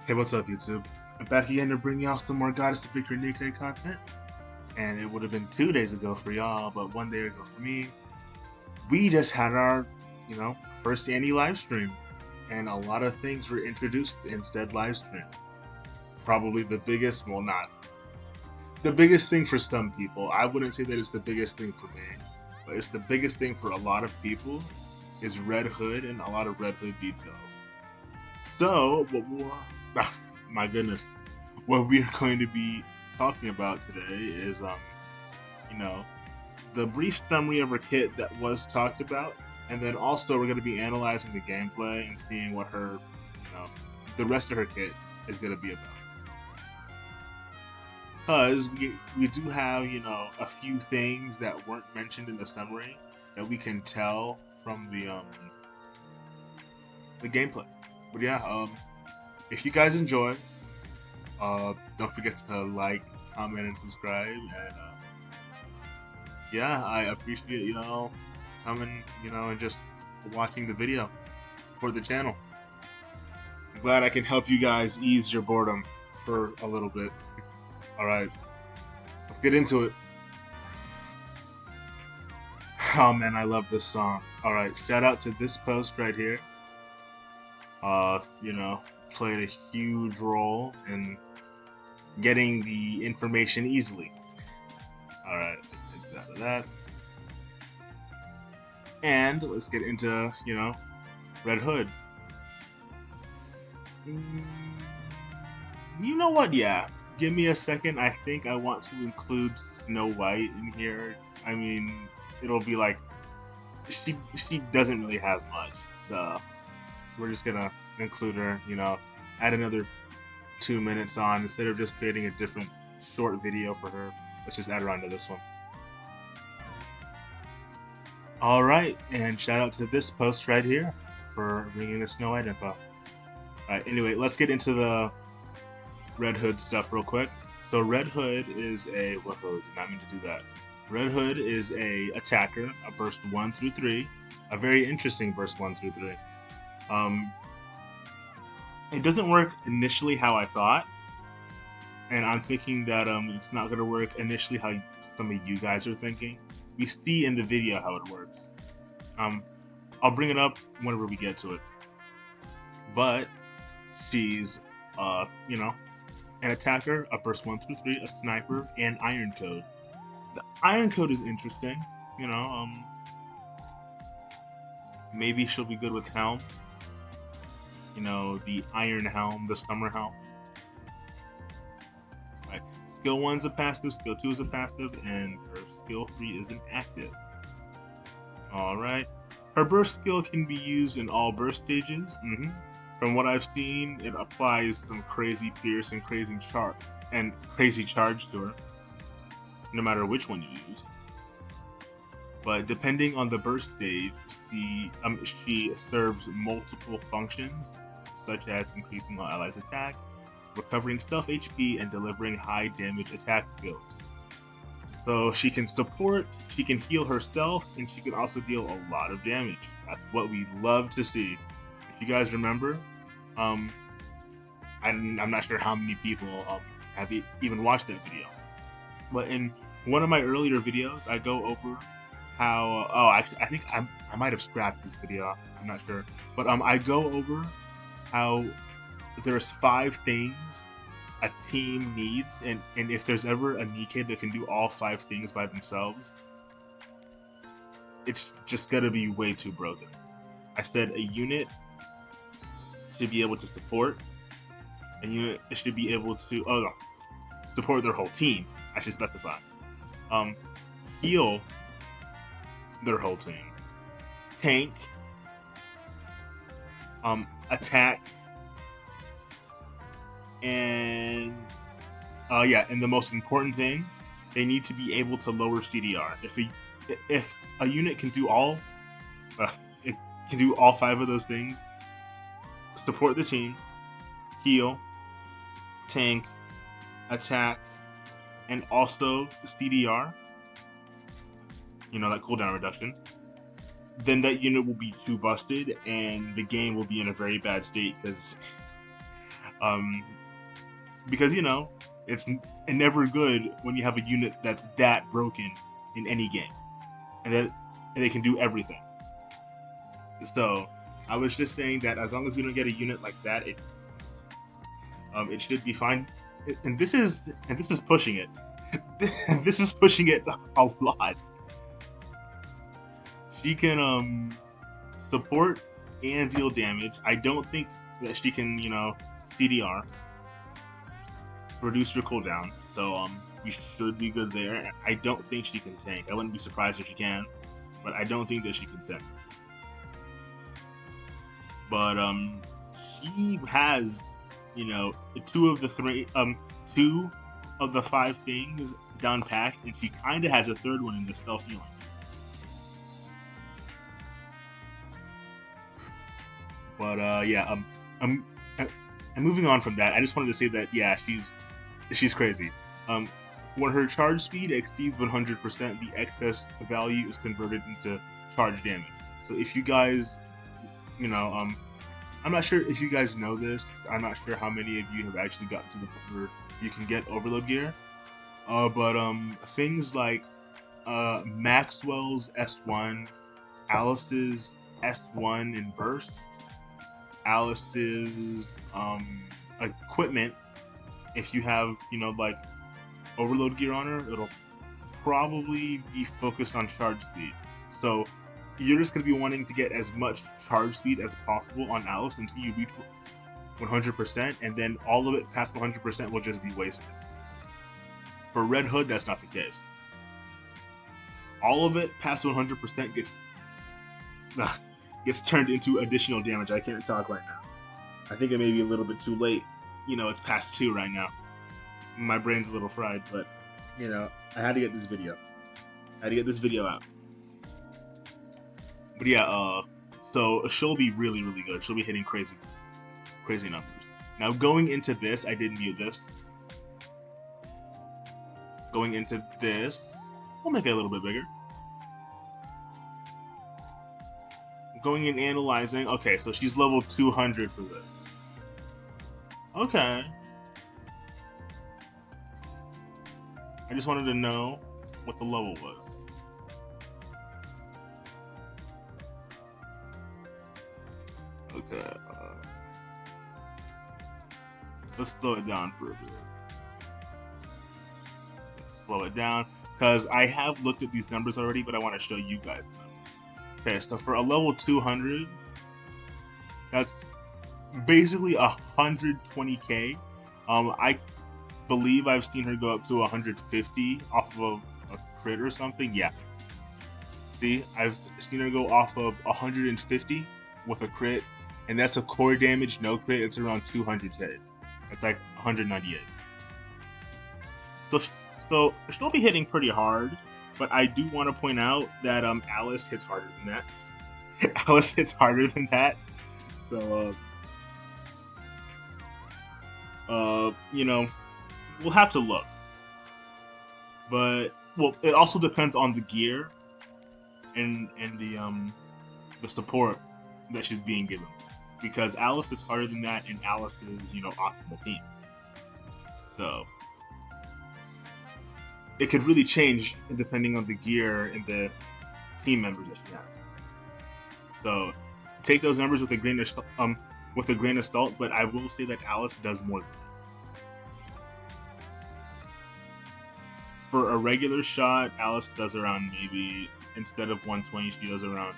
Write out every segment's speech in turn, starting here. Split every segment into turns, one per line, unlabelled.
Hey, what's up, YouTube? I'm back again to bring y'all some more Goddess of Victory Nikkei content. And it would have been 2 days ago for y'all, but 1 day ago for me. We just had our, first Annie live stream. And a lot of things were introduced in said live stream. Probably the biggest, well, not the biggest thing for some people. I wouldn't say that it's the biggest thing for me, but it's the biggest thing for a lot of people is Redhood and a lot of Redhood details. So, my goodness, what we are going to be talking about today is, the brief summary of her kit that was talked about, and then also we're going to be analyzing the gameplay and seeing what her, the rest of her kit is going to be about. Because we do have, a few things that weren't mentioned in the summary that we can tell from the gameplay. But yeah, if you guys enjoy, don't forget to like, comment, and subscribe. And yeah, I appreciate y'all coming, and just watching the video. Support the channel. I'm glad I can help you guys ease your boredom for a little bit. All right, let's get into it. Oh man, I love this song. All right, shout out to this post right here. Played a huge role in getting the information easily. All right, let's get out of that. And let's get into, Redhood. You know what? Yeah. Give me a second. I think I want to include Snow White in here. I mean, it'll be like she doesn't really have much, so we're just gonna include her. Add another 2 minutes on instead of just creating a different short video for her. Let's just add her onto this one. All right, and shout out to this post right here for bringing the Snow White info. All right. Anyway, let's get into the Redhood stuff real quick. So Redhood is a whoa, did not mean to do that. Redhood is a attacker, a burst 1 through 3, a very interesting burst 1 through 3. It doesn't work initially how I thought, and I'm thinking that it's not gonna work initially how some of you guys are thinking. We see in the video how it works. I'll bring it up whenever we get to it. But she's an attacker, a burst 1 through 3, a sniper, and iron code. The iron code is interesting. Maybe she'll be good with helm. The iron helm, the summer helm. Right. Skill 1's a passive, skill 2 is a passive, and her skill 3 is an active. Alright. Her burst skill can be used in all burst stages. From what I've seen, it applies some crazy pierce and crazy charge to her, no matter which one you use. But depending on the burst stage, she serves multiple functions, such as increasing all allies' attack, recovering self HP, and delivering high damage attack skills. So she can support, she can heal herself, and she can also deal a lot of damage. That's what we love to see. If you guys remember, I'm not sure how many people have even watched that video, but in one of my earlier videos, I go over how. I think I might have scrapped this video. I'm not sure, but I go over how there's 5 things a team needs, and if there's ever a Nikkei that can do all 5 things by themselves, it's just gonna be way too broken. I said a unit should be able to support. A unit should be able to support their whole team. I should specify. Heal their whole team. Tank. Attack. And and the most important thing, they need to be able to lower CDR. If a unit can do all 5 of those things, support the team, heal, tank, attack, and also CDR, that cooldown reduction, then that unit will be too busted and the game will be in a very bad state, because Because it's never good when you have a unit that's that broken in any game, and they can do everything. So I was just saying that as long as we don't get a unit like that, it should be fine. And this is pushing it. This is pushing it a lot. She can support and deal damage. I don't think that she can CDR, reduce your cooldown. So we should be good there. I don't think she can tank. I wouldn't be surprised if she can, but I don't think that she can tank. But she has two of the 5 things down packed, and she kind of has a third one in the self-healing. But yeah, I'm moving on from that. I just wanted to say that yeah, she's crazy. When her charge speed exceeds 100%, the excess value is converted into charge damage. So if you guys, I'm not sure if you guys know this. I'm not sure how many of you have actually gotten to the point where you can get overload gear. But things like Maxwell's S1, Alice's S1 in burst, Alice's equipment, if you have like overload gear on her, it'll probably be focused on charge speed. So you're just going to be wanting to get as much charge speed as possible on Alice until you reach 100%, and then all of it past 100% will just be wasted. For Red Hood, that's not the case. All of it past 100% gets turned into additional damage. I can't talk right now. I think it may be a little bit too late. It's past 2 right now. My brain's a little fried, but I had to get this video. Out. But yeah, so she'll be really, really good. She'll be hitting crazy numbers. Now going into this, I did mute this. Going into this, we'll make it a little bit bigger. Going and analyzing. Okay, so she's level 200 for this. Okay. I just wanted to know what the level was. Okay. Let's slow it down for a bit. Slow it down, because I have looked at these numbers already, but I want to show you guys the numbers. Okay, so for a level 200, that's basically 120k. I believe I've seen her go up to 150 off of a crit or something. Yeah. See, I've seen her go off of 150 with a crit, and that's a core damage, no crit. It's around 200k. It's like 198. So she'll be hitting pretty hard, but I do want to point out that Alice hits harder than that. Alice hits harder than that. So we'll have to look. But it also depends on the gear and the support that she's being given, because Alice is harder than that, and Alice is optimal team. So it could really change depending on the gear and the team members that she has. So take those numbers with a grain of salt, but I will say that Alice does more than that. For a regular shot, Alice does around, maybe instead of 120, she does around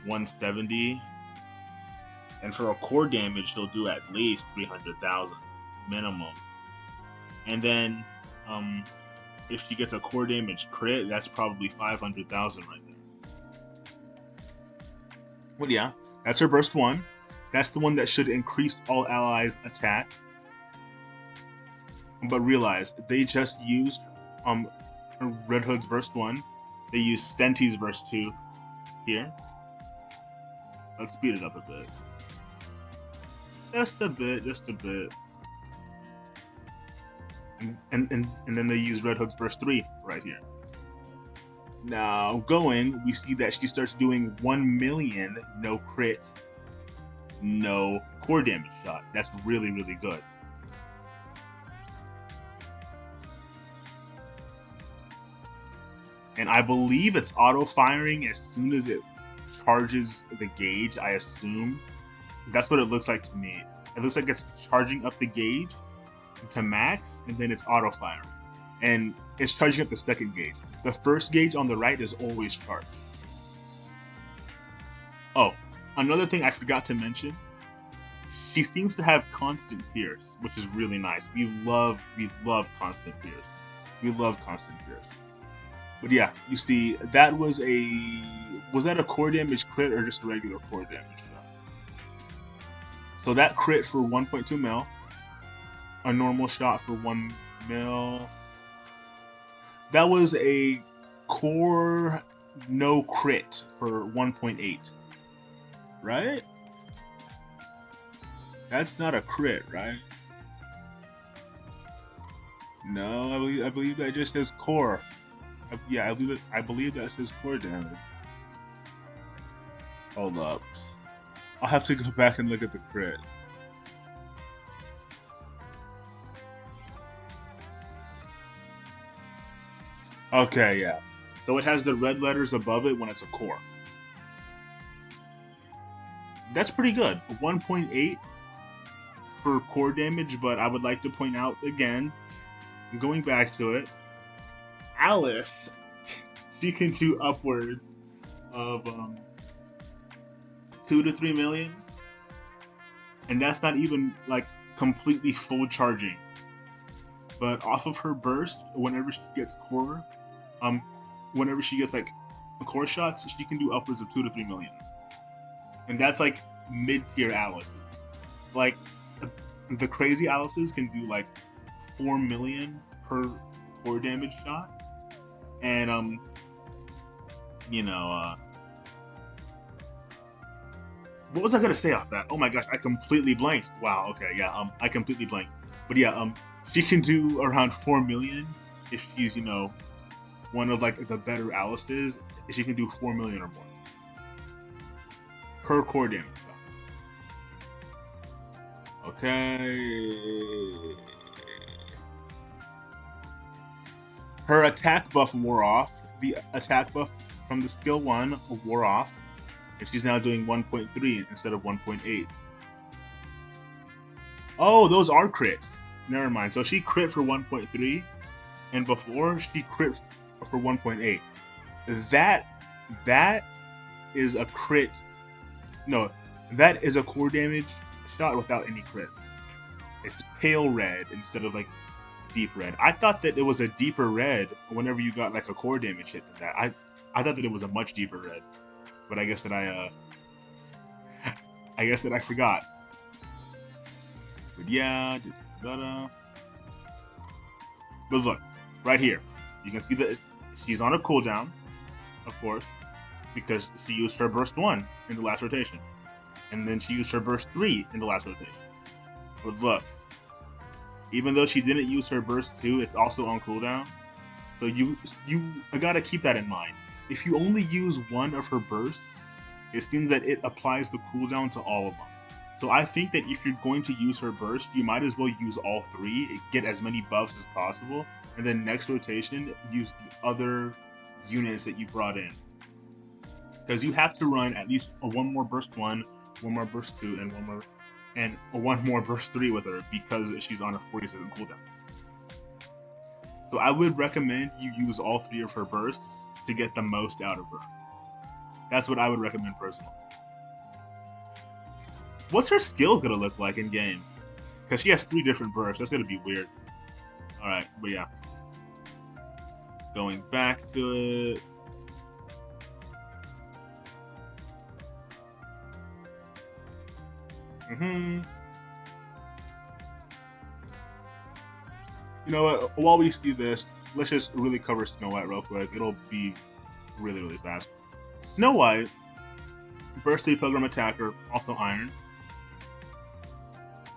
170. And for a core damage, she'll do at least 300,000 minimum. And then if she gets a core damage crit, that's probably 500,000 right there. But yeah, that's her burst 1. That's the one that should increase all allies' attack. But realize, they just used Red Hood's burst 1. They used Stenti's burst 2 here. Let's speed it up a bit. Just a bit. And then they use Red Hood's burst 3 right here. Now we see that she starts doing 1 million no crit no core damage shot. That's really, really good. And I believe it's auto-firing as soon as it charges the gauge, I assume. That's what it looks like to me. It looks like it's charging up the gauge to max, and then it's auto-firing. And it's charging up the second gauge. The first gauge on the right is always charged. Oh, another thing I forgot to mention, she seems to have constant pierce, which is really nice. We love constant pierce. We love constant pierce. But yeah, you see, that was that a core damage crit or just a regular core damage shot? So that crit for 1.2 mil, a normal shot for 1 mil. That was a core no crit for 1.8, right? That's not a crit, right? No, I believe that just says core. Yeah, I believe that says core damage. Hold up. I'll have to go back and look at the crit. Okay, yeah. So it has the red letters above it when it's a core. That's pretty good. 1.8 for core damage, but I would like to point out again, going back to it, Alice, she can do upwards of 2 to 3 million, and that's not even like completely full charging. But off of her burst, whenever she gets core, whenever she gets like core shots, she can do upwards of 2 to 3 million, and that's like mid-tier Alice's. Like the crazy Alice's can do like 4 million per core damage shot. And what was I gonna say off that? Oh my gosh, I completely blanked. Wow, okay, yeah, I completely blanked. But yeah, she can do around 4 million if she's, one of like the better Alice's. She can do 4 million or more per core damage shot. Okay. Her attack buff wore off. The attack buff from the skill 1 wore off, and she's now doing 1.3 instead of 1.8. Oh, those are crits. Never mind. So she crit for 1.3, and before she crit for 1.8. That is a crit. No, that is a core damage shot without any crit. It's pale red instead of like deep red. I thought that it was a deeper red whenever you got like a core damage hit than that. I thought that it was a much deeper red, but I guess that I forgot. But yeah, but look, right here, you can see that she's on a cooldown, of course, because she used her burst 1 in the last rotation, and then she used her burst 3 in the last rotation. But look, even though she didn't use her burst 2, it's also on cooldown. So you gotta keep that in mind. If you only use one of her bursts, it seems that it applies the cooldown to all of them. So I think that if you're going to use her burst, you might as well use all 3, get as many buffs as possible, and then next rotation, use the other units that you brought in. Because you have to run at least one more burst 1, one more burst 2, and one more burst 3 with her, because she's on a 40-second cooldown. So I would recommend you use all 3 of her bursts to get the most out of her. That's what I would recommend personally. What's her skills gonna look like in game? Because she has 3 different bursts. That's gonna be weird. Alright, but yeah. Going back to it. You know what? While we see this, let's just really cover Snow White real quick. It'll be really, really fast. Snow White, Burst 3 Pilgrim Attacker, also Iron.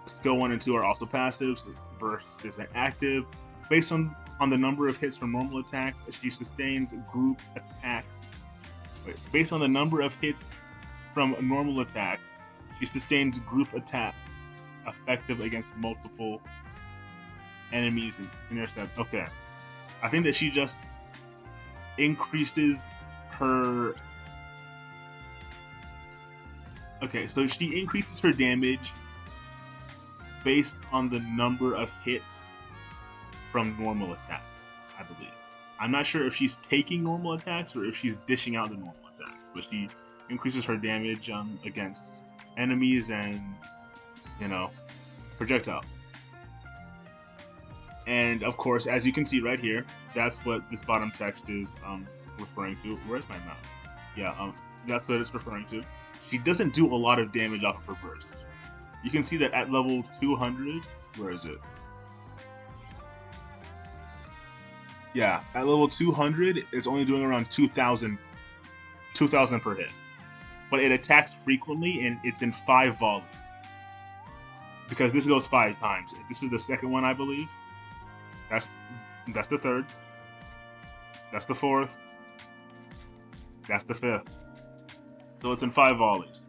Skill 1 and 2 are also passives. Burst is active. Based on the number of hits from normal attacks, she sustains group attacks. Based on the number of hits from normal attacks, She sustains group attacks effective against multiple enemies and intercept. Okay. I think that she just increases her. Okay, so she increases her damage based on the number of hits from normal attacks, I believe. I'm not sure if she's taking normal attacks or if she's dishing out the normal attacks, but she increases her damage against enemies and, projectiles. And of course, as you can see right here, that's what this bottom text is referring to. Where's my mouse? Yeah, that's what it's referring to. She doesn't do a lot of damage off of her burst. You can see that at level 200, where is it? Yeah, at level 200, it's only doing around 2,000 per hit. But it attacks frequently, and it's in 5 volleys. Because this goes 5 times. This is the second one, I believe. That's the third. That's the fourth. That's the fifth. So it's in 5 volleys.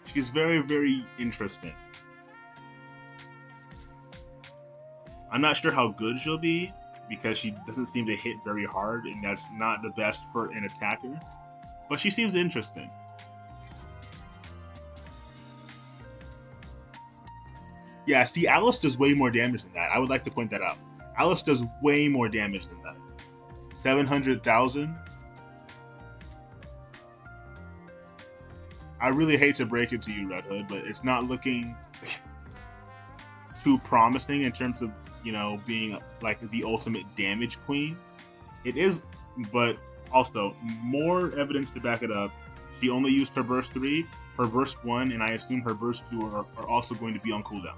She's very, very interesting. I'm not sure how good she'll be because she doesn't seem to hit very hard, and that's not the best for an attacker. But she seems interesting. Yeah, see, Alice does way more damage than that. I would like to point that out. Alice does way more damage than that. 700,000. I really hate to break it to you, Redhood, but it's not looking too promising in terms of, being like the ultimate damage queen. It is, but also more evidence to back it up. She only used her burst 3, her burst 1, and I assume her burst 2 are also going to be on cooldown.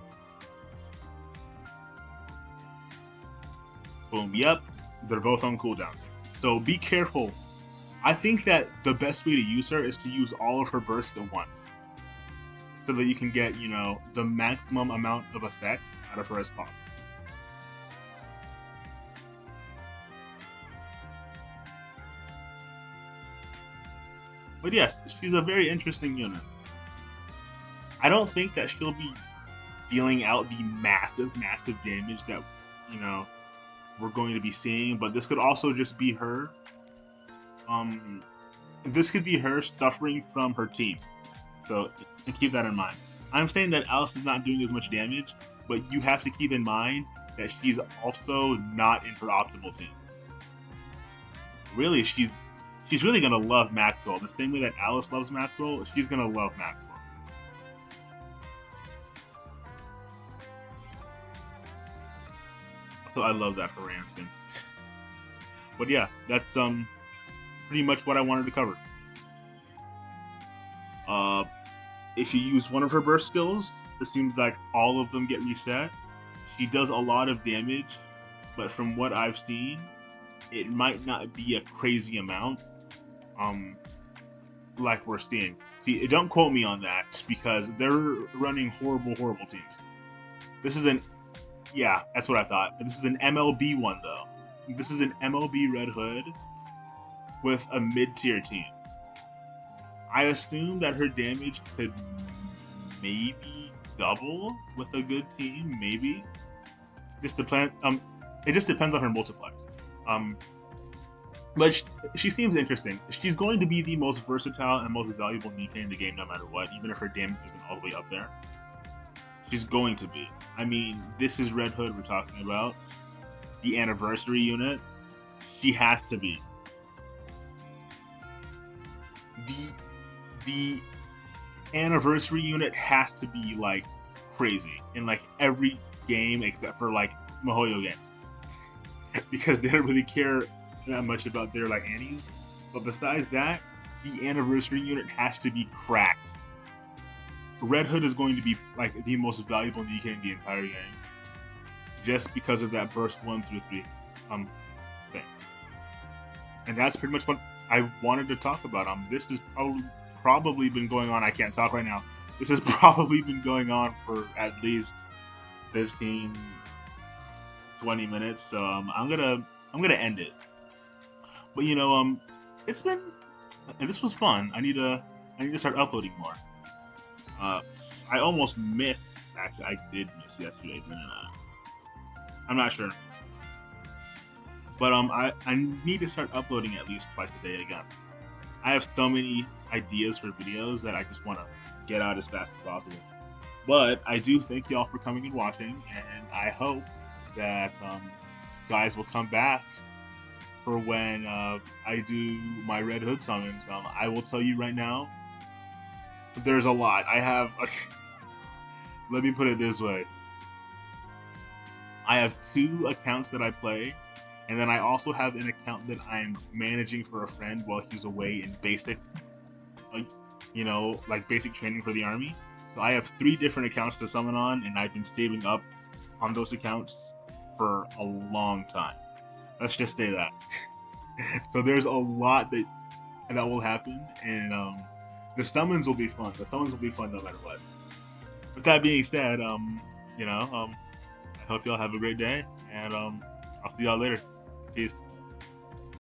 Boom, yep, they're both on cooldown. So be careful. I think that the best way to use her is to use all of her bursts at once, so that you can get, the maximum amount of effects out of her as possible. But yes, she's a very interesting unit. I don't think that she'll be dealing out the massive, massive damage that, we're going to be seeing, but this could also just be her. This could be her suffering from her team. So keep that in mind. I'm saying that Alice is not doing as much damage, but you have to keep in mind that she's also not in her optimal team. Really, she's really gonna love Maxwell. The same way that Alice loves Maxwell, she's gonna love Maxwell. So I love that Haran skin. But yeah, that's pretty much what I wanted to cover. If you use one of her burst skills, it seems like all of them get reset. She does a lot of damage, but from what I've seen, it might not be a crazy amount. Like we're seeing. See, don't quote me on that because they're running horrible, horrible teams. This is yeah, that's what I thought. This is an MLB one though. This is an MLB Red Hood with a mid-tier team. I assume that her damage could maybe double with a good team, maybe. It just depends on her multipliers. But she seems interesting. She's going to be the most versatile and most valuable Nika in the game no matter what, even if her damage isn't all the way up there. She's going to be. I mean, this is Red Hood we're talking about. The anniversary unit. She has to be. The anniversary unit has to be like crazy in like every game except for like MiHoYo games. Because they don't really care that much about their like annies. But besides that, the anniversary unit has to be cracked. Red Hood is going to be like the most valuable Nika in the entire game, just because of that burst 1 through 3 thing. And that's pretty much what I wanted to talk about. This has probably been going on. I can't talk right now. This has probably been going on for at least 15, 20 minutes. So I'm gonna end it. But it's been, and this was fun. I need to I need to start uploading more. I almost missed. Actually, I did miss yesterday, didn't I? I'm not sure. But I need to start uploading at least twice a day again. I have so many ideas for videos that I just want to get out as fast as possible. But I do thank y'all for coming and watching, and I hope that guys will come back for when I do my Red Hood summons. I will tell you right now, there's a lot. I have. Let me put it this way. I have 2 accounts that I play, and then I also have an account that I'm managing for a friend while he's away in basic, like, like basic training for the army. So I have 3 different accounts to summon on, and I've been saving up on those accounts for a long time. Let's just say that. So there's a lot that will happen, and the summons will be fun. The summons will be fun no matter what. With that being said, I hope y'all have a great day, and I'll see y'all later. Peace.